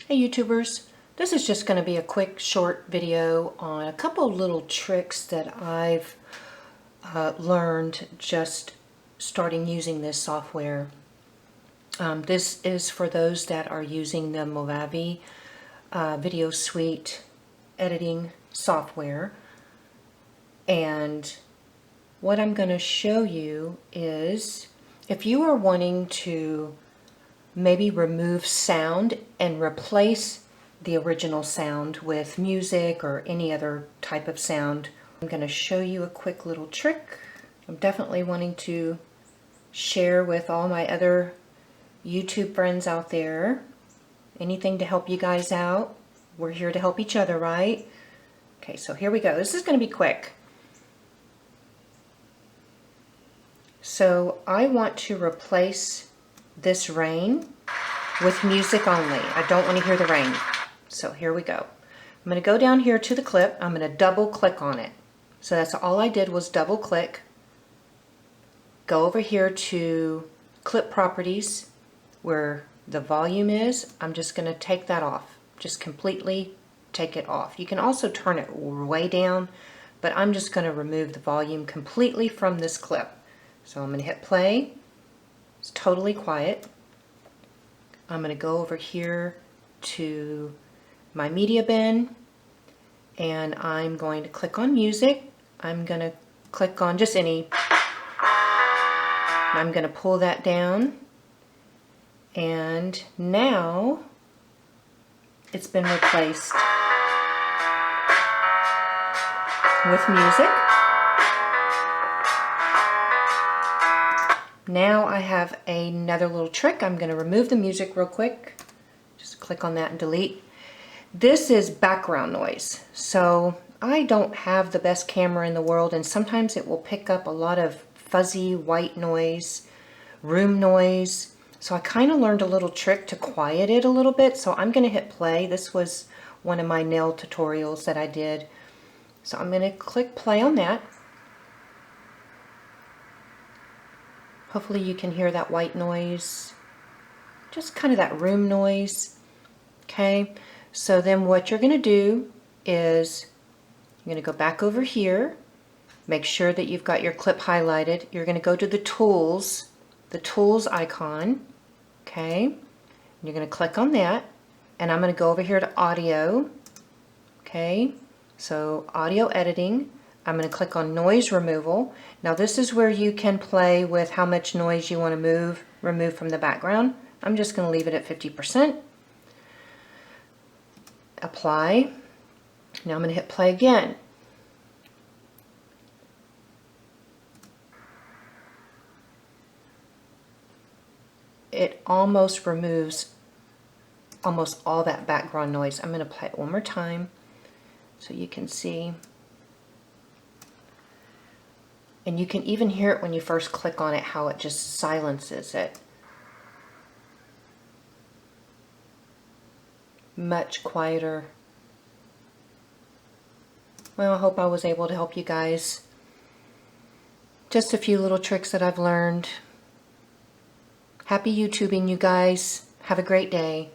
Hey YouTubers, this is just going to be a quick short video on a couple little tricks that I've learned just starting using this software. This is for those that are using the Movavi Video Suite editing software, and what I'm going to show you is if you are wanting to maybe remove sound and replace the original sound with music or any other type of sound. I'm going to show you a quick little trick. I'm definitely wanting to share with all my other YouTube friends out there. Anything to help you guys out. We're here to help each other, right? Okay, so here we go. This is going to be quick. So I want to replace this rain with music only. I don't want to hear the rain. So here we go. I'm going to go down here to the clip. I'm going to double click on it. So that's all I did was double click. Go over here to clip properties where the volume is. I'm just going to take that off. Just completely take it off. You can also turn it way down, but I'm just going to remove the volume completely from this clip. So I'm going to hit play. It's totally quiet. I'm going to go over here to my media bin and I'm going to click on music. I'm going to click on just any. I'm going to pull that down, and now it's been replaced with music. Now I have another little trick. I'm going to remove the music real quick. Just click on that and delete. This is background noise. So I don't have the best camera in the world, and sometimes it will pick up a lot of fuzzy white noise, room noise. So I kind of learned a little trick to quiet it a little bit. So I'm going to hit play. This was one of my nail tutorials that I did. So I'm going to click play on that. Hopefully you can hear that white noise, just kind of that room noise. Okay, so then what you're going to do is you're going to go back over here, make sure that you've got your clip highlighted. You're going to go to the tools icon, okay, and you're going to click on that, and I'm going to go over here to audio, okay, so audio editing. I'm going to click on noise removal. Now this is where you can play with how much noise you want to remove from the background. I'm just going to leave it at 50%. Apply. Now I'm going to hit play again. It almost removes almost all that background noise. I'm going to play it one more time so you can see. And you can even hear it when you first click on it, how it just silences it. Much quieter. Well, I hope I was able to help you guys. Just a few little tricks that I've learned. Happy YouTubing, you guys. Have a great day.